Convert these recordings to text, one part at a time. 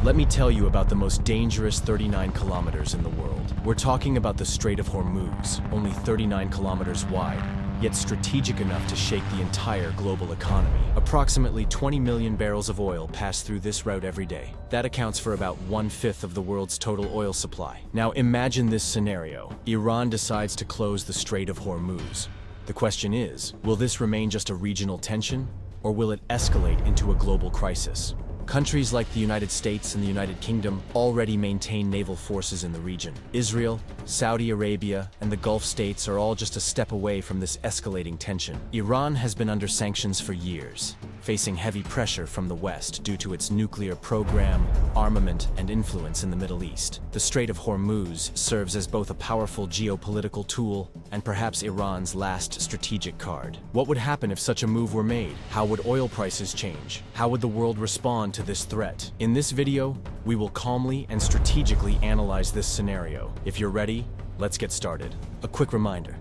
Let me tell you about the most dangerous 39 kilometers in the world. We're talking about the Strait of Hormuz, only 39 kilometers wide, yet strategic enough to shake the entire global economy. Approximately 20 million barrels of oil pass through this route every day. That accounts for about 1/5 of the world's total oil supply. Now imagine this scenario. Iran decides to close the Strait of Hormuz. The question is, will this remain just a regional tension, or will it escalate into a global crisis? Countries like the United States and the United Kingdom already maintain naval forces in the region. Israel, Saudi Arabia, and the Gulf states are all just a step away from this escalating tension. Iran has been under sanctions for years, facing heavy pressure from the West due to its nuclear program, armament, and influence in the Middle East. The Strait of Hormuz serves as both a powerful geopolitical tool and perhaps Iran's last strategic card. What would happen if such a move were made? How would oil prices change? How would the world respond to this threat? In this video, we will calmly and strategically analyze this scenario. If you're ready, let's get started. A quick reminder: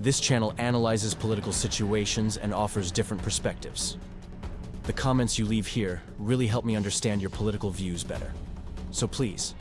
this channel analyzes political situations and offers different perspectives. The comments you leave here really help me understand your political views better. So please,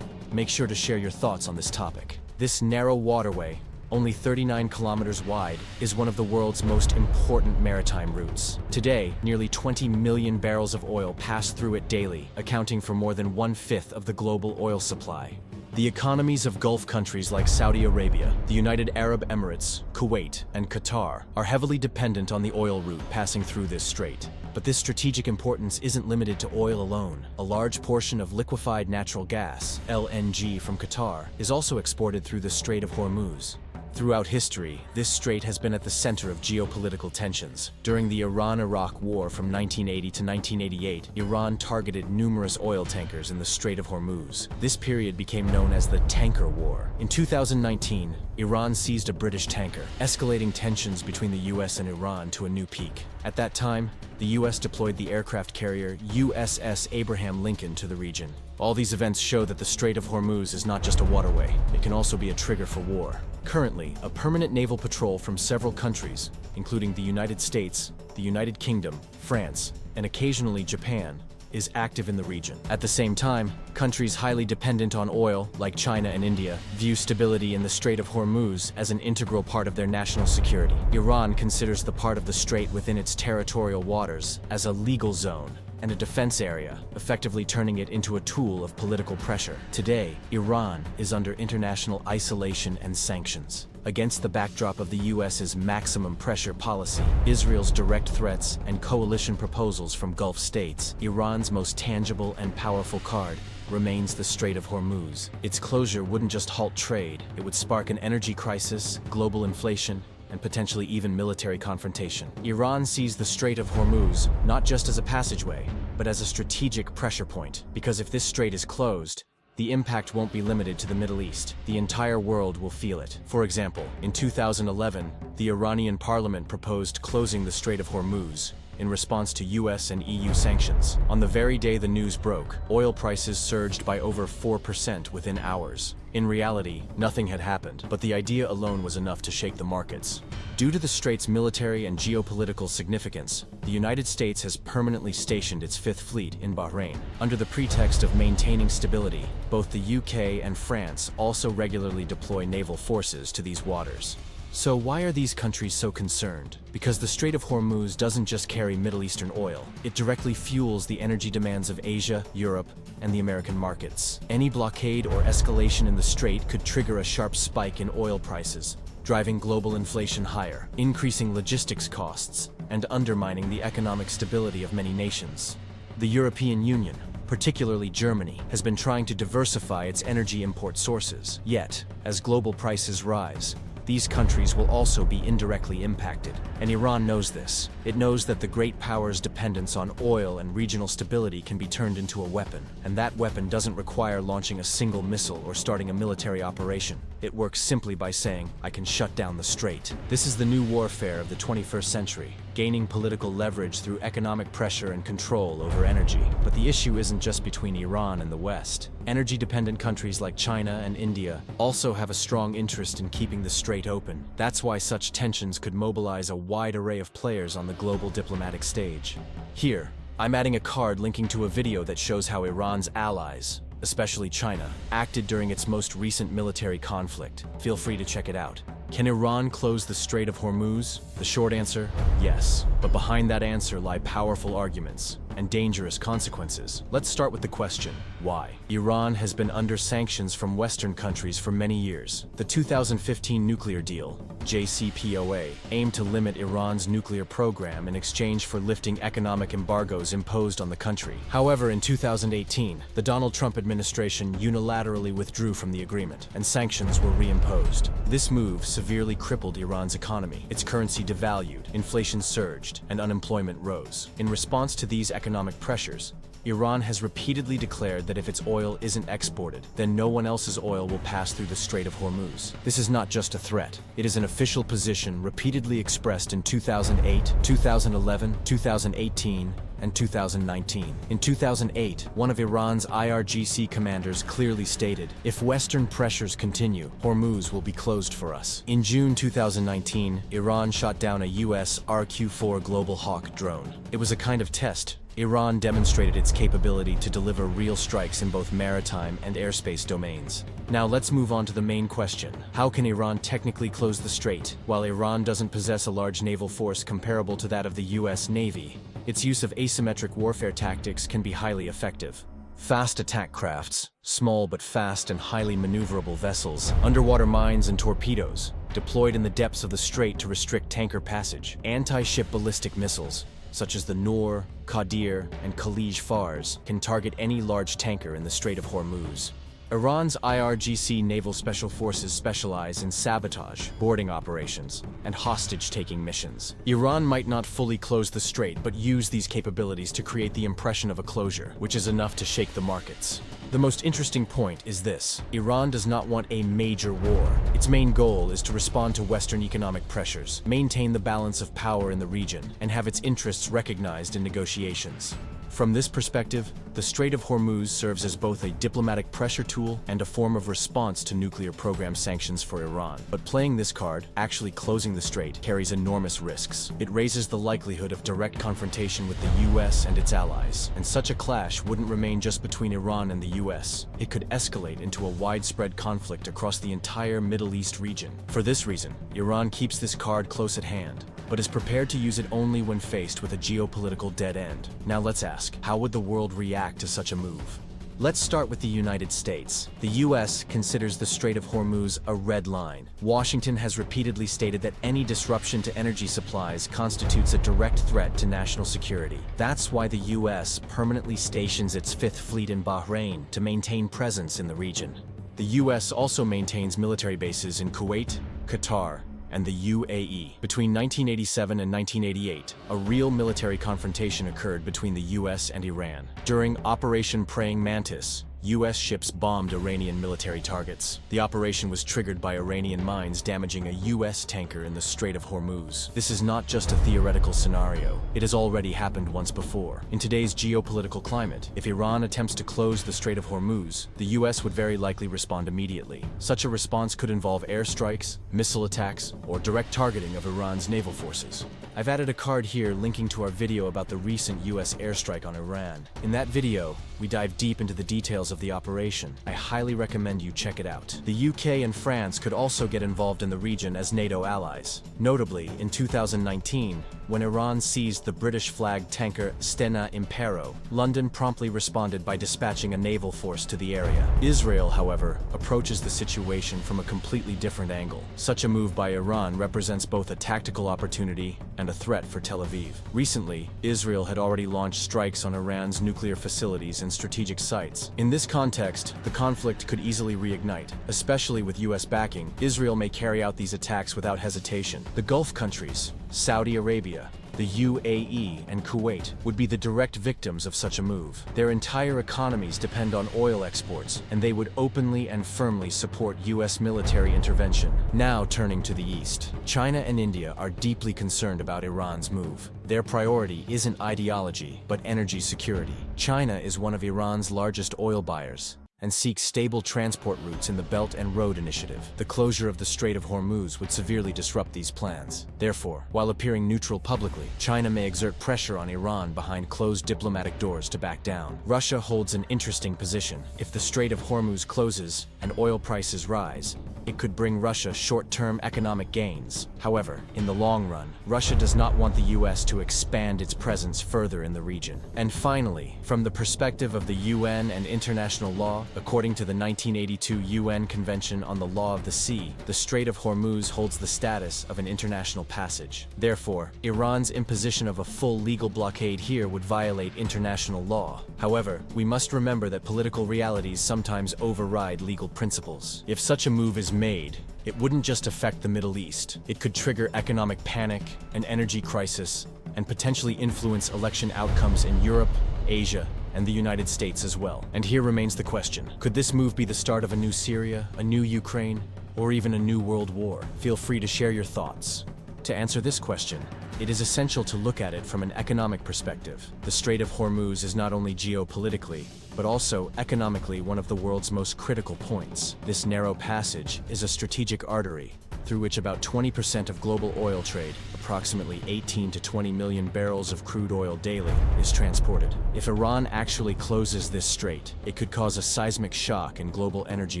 make sure to share your thoughts on this topic. This narrow waterway, only 39 kilometers wide, is one of the world's most important maritime routes. Today, nearly 20 million barrels of oil pass through it daily, accounting for more than 1/5 of the global oil supply. The economies of Gulf countries like Saudi Arabia, the United Arab Emirates, Kuwait, and Qatar are heavily dependent on the oil route passing through this strait. But this strategic importance isn't limited to oil alone. A large portion of liquefied natural gas, LNG, from Qatar is also exported through the Strait of Hormuz. Throughout history, this strait has been at the center of geopolitical tensions. During the Iran-Iraq War from 1980 to 1988, Iran targeted numerous oil tankers in the Strait of Hormuz. This period became known as the Tanker War. In 2019, Iran seized a British tanker, escalating tensions between the US and Iran to a new peak. At that time, the US deployed the aircraft carrier USS Abraham Lincoln to the region. All these events show that the Strait of Hormuz is not just a waterway, it can also be a trigger for war. Currently, a permanent naval patrol from several countries, including the United States, the United Kingdom, France, and occasionally Japan, is active in the region. At the same time, countries highly dependent on oil, like China and India, view stability in the Strait of Hormuz as an integral part of their national security. Iran considers the part of the strait within its territorial waters as a legal zone and a defense area, effectively turning it into a tool of political pressure. Today, Iran is under international isolation and sanctions. Against the backdrop of the US's maximum pressure policy, Israel's direct threats, and coalition proposals from Gulf states, Iran's most tangible and powerful card remains the Strait of Hormuz. Its closure wouldn't just halt trade, it would spark an energy crisis, global inflation, and potentially even military confrontation. Iran sees the Strait of Hormuz not just as a passageway, but as a strategic pressure point, because if this strait is closed, the impact won't be limited to the Middle East. The entire world will feel it. For example, in 2011, the Iranian parliament proposed closing the Strait of Hormuz in response to US and EU sanctions. On the very day the news broke, oil prices surged by over 4% within hours. In reality, nothing had happened, but the idea alone was enough to shake the markets. Due to the strait's military and geopolitical significance, the United States has permanently stationed its Fifth Fleet in Bahrain. Under the pretext of maintaining stability, both the UK and France also regularly deploy naval forces to these waters. So why are these countries so concerned? Because the Strait of Hormuz doesn't just carry Middle Eastern oil. It directly fuels the energy demands of Asia, Europe, and the American markets. Any blockade or escalation in the strait could trigger a sharp spike in oil prices, driving global inflation higher, increasing logistics costs, and undermining the economic stability of many nations. The European Union, particularly Germany, has been trying to diversify its energy import sources. Yet, as global prices rise, these countries will also be indirectly impacted. And Iran knows this. It knows that the great power's dependence on oil and regional stability can be turned into a weapon. And that weapon doesn't require launching a single missile or starting a military operation. It works simply by saying, I can shut down the strait. This is the new warfare of the 21st century, gaining political leverage through economic pressure and control over energy. But the issue isn't just between Iran and the West. Energy-dependent countries like China and India also have a strong interest in keeping the strait open. That's why such tensions could mobilize a wide array of players on the global diplomatic stage. Here, I'm adding a card linking to a video that shows how Iran's allies, especially China, acted during its most recent military conflict. Feel free to check it out. Can Iran close the Strait of Hormuz? The short answer, yes. But behind that answer lie powerful arguments and dangerous consequences. Let's start with the question, why? Iran has been under sanctions from Western countries for many years. The 2015 nuclear deal, JCPOA, aimed to limit Iran's nuclear program in exchange for lifting economic embargoes imposed on the country. However, in 2018, the Donald Trump administration unilaterally withdrew from the agreement, and sanctions were reimposed. This move severely crippled Iran's economy. Its currency devalued, inflation surged, and unemployment rose. In response to these economic pressures, Iran has repeatedly declared that if its oil isn't exported, then no one else's oil will pass through the Strait of Hormuz. This is not just a threat. It is an official position repeatedly expressed in 2008, 2011, 2018, and 2019. In 2008, one of Iran's IRGC commanders clearly stated, "If Western pressures continue, Hormuz will be closed for us." In June 2019, Iran shot down a US RQ-4 Global Hawk drone. It was a kind of test. Iran demonstrated its capability to deliver real strikes in both maritime and airspace domains. Now let's move on to the main question. How can Iran technically close the strait? While Iran doesn't possess a large naval force comparable to that of the US Navy, its use of asymmetric warfare tactics can be highly effective. Fast attack crafts, small but fast and highly maneuverable vessels, underwater mines and torpedoes, deployed in the depths of the strait to restrict tanker passage, anti-ship ballistic missiles, such as the Noor, Qadir, and Khalij Fars, can target any large tanker in the Strait of Hormuz. Iran's IRGC naval special forces specialize in sabotage, boarding operations, and hostage-taking missions. Iran might not fully close the strait, but use these capabilities to create the impression of a closure, which is enough to shake the markets. The most interesting point is this: Iran does not want a major war. Its main goal is to respond to Western economic pressures, maintain the balance of power in the region, and have its interests recognized in negotiations. From this perspective, the Strait of Hormuz serves as both a diplomatic pressure tool and a form of response to nuclear program sanctions for Iran. But playing this card, actually closing the strait, carries enormous risks. It raises the likelihood of direct confrontation with the US and its allies. And such a clash wouldn't remain just between Iran and the US. It could escalate into a widespread conflict across the entire Middle East region. For this reason, Iran keeps this card close at hand, but is prepared to use it only when faced with a geopolitical dead end. Now let's ask, how would the world react to such a move? Let's start with the United States. The US considers the Strait of Hormuz a red line. Washington has repeatedly stated that any disruption to energy supplies constitutes a direct threat to national security. That's why the US permanently stations its Fifth Fleet in Bahrain to maintain presence in the region. The US also maintains military bases in Kuwait, Qatar, and the UAE. Between 1987 and 1988, a real military confrontation occurred between the US and Iran. During Operation Praying Mantis, US ships bombed Iranian military targets. The operation was triggered by Iranian mines damaging a US tanker in the Strait of Hormuz. This is not just a theoretical scenario. It has already happened once before. In today's geopolitical climate, if Iran attempts to close the Strait of Hormuz, the US would very likely respond immediately. Such a response could involve airstrikes, missile attacks, or direct targeting of Iran's naval forces. I've added a card here linking to our video about the recent US airstrike on Iran. In that video, we dive deep into the details of the operation. I highly recommend you check it out. The UK and France could also get involved in the region as NATO allies. Notably, in 2019, when Iran seized the British-flagged tanker Stena Impero, London promptly responded by dispatching a naval force to the area. Israel, however, approaches the situation from a completely different angle. Such a move by Iran represents both a tactical opportunity and a threat for Tel Aviv. Recently, Israel had already launched strikes on Iran's nuclear facilities and strategic sites. In this context, the conflict could easily reignite. Especially with US backing, Israel may carry out these attacks without hesitation. The Gulf countries, Saudi Arabia, the UAE, and Kuwait would be the direct victims of such a move. Their entire economies depend on oil exports, and they would openly and firmly support US military intervention. Now turning to the east, China and India are deeply concerned about Iran's move. Their priority isn't ideology, but energy security. China is one of Iran's largest oil buyers, and seek stable transport routes in the Belt and Road Initiative. The closure of the Strait of Hormuz would severely disrupt these plans. Therefore, while appearing neutral publicly, China may exert pressure on Iran behind closed diplomatic doors to back down. Russia holds an interesting position. If the Strait of Hormuz closes and oil prices rise, it could bring Russia short-term economic gains. However, in the long run, Russia does not want the US to expand its presence further in the region. And finally, from the perspective of the UN and international law, according to the 1982 UN Convention on the Law of the Sea, the Strait of Hormuz holds the status of an international passage. Therefore, Iran's imposition of a full legal blockade here would violate international law. However, we must remember that political realities sometimes override legal principles. If such a move is made, it wouldn't just affect the Middle East. It could trigger economic panic, an energy crisis, and potentially influence election outcomes in Europe, Asia, and the United States as well. And here remains the question: could this move be the start of a new Syria, a new Ukraine, or even a new world war? Feel free to share your thoughts. To answer this question, it is essential to look at it from an economic perspective. The Strait of Hormuz is not only geopolitically, but also economically one of the world's most critical points. This narrow passage is a strategic artery through which about 20% of global oil trade, approximately 18 to 20 million barrels of crude oil daily, is transported. If Iran actually closes this strait, it could cause a seismic shock in global energy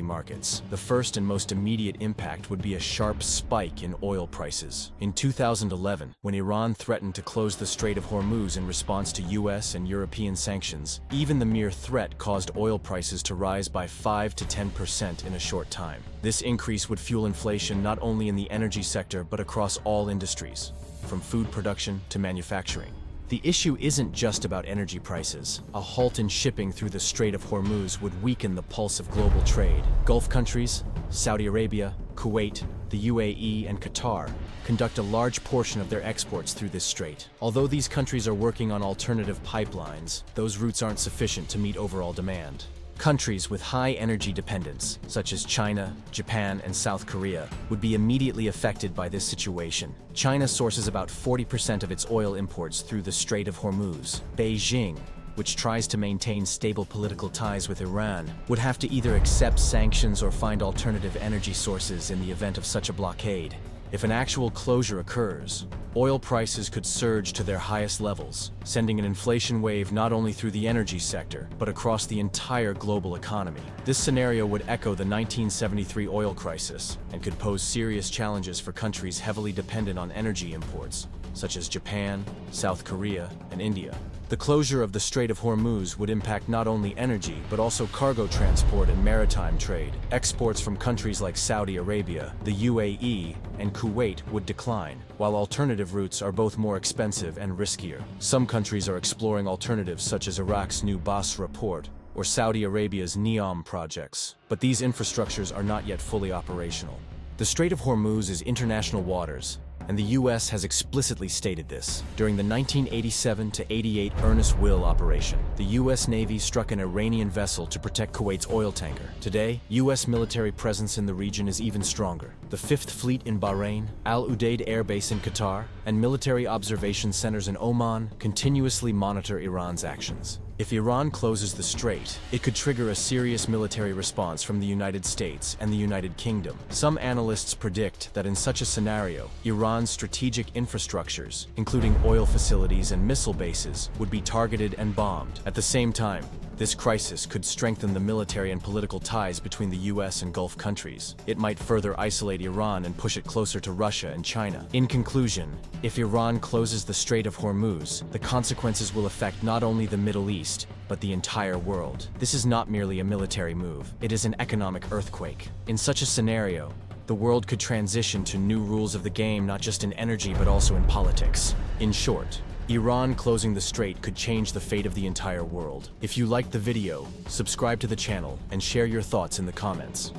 markets. The first and most immediate impact would be a sharp spike in oil prices. In 2011, when Iran threatened to close the Strait of Hormuz in response to US and European sanctions, even the mere threat caused oil prices to rise by 5 to 10% in a short time. This increase would fuel inflation not only in the energy sector but across all industries, from food production to manufacturing. The issue isn't just about energy prices. A halt in shipping through the Strait of Hormuz would weaken the pulse of global trade. Gulf countries, Saudi Arabia, Kuwait, the UAE, and Qatar conduct a large portion of their exports through this strait. Although these countries are working on alternative pipelines, those routes aren't sufficient to meet overall demand. Countries with high energy dependence, such as China, Japan, and South Korea, would be immediately affected by this situation. China sources about 40% of its oil imports through the Strait of Hormuz. Beijing, which tries to maintain stable political ties with Iran, would have to either accept sanctions or find alternative energy sources in the event of such a blockade. If an actual closure occurs, oil prices could surge to their highest levels, sending an inflation wave not only through the energy sector, but across the entire global economy. This scenario would echo the 1973 oil crisis and could pose serious challenges for countries heavily dependent on energy imports, such as Japan, South Korea, and India. The closure of the Strait of Hormuz would impact not only energy, but also cargo transport and maritime trade. Exports from countries like Saudi Arabia, the UAE, and Kuwait would decline, while alternative routes are both more expensive and riskier. Some countries are exploring alternatives such as Iraq's new Basra port or Saudi Arabia's NEOM projects, but these infrastructures are not yet fully operational. The Strait of Hormuz is international waters, and the US has explicitly stated this. During the 1987-88 Ernest Will operation, the US Navy struck an Iranian vessel to protect Kuwait's oil tanker. Today, US military presence in the region is even stronger. The 5th Fleet in Bahrain, Al Udeid Air Base in Qatar, and military observation centers in Oman continuously monitor Iran's actions. If Iran closes the strait, it could trigger a serious military response from the United States and the United Kingdom. Some analysts predict that in such a scenario, Iran's strategic infrastructures, including oil facilities and missile bases, would be targeted and bombed. At the same time, this crisis could strengthen the military and political ties between the US and Gulf countries. It might further isolate Iran and push it closer to Russia and China. In conclusion, if Iran closes the Strait of Hormuz, the consequences will affect not only the Middle East, but the entire world. This is not merely a military move, it is an economic earthquake. In such a scenario, the world could transition to new rules of the game not just in energy but also in politics. In short, Iran closing the strait could change the fate of the entire world. If you liked the video, subscribe to the channel and share your thoughts in the comments.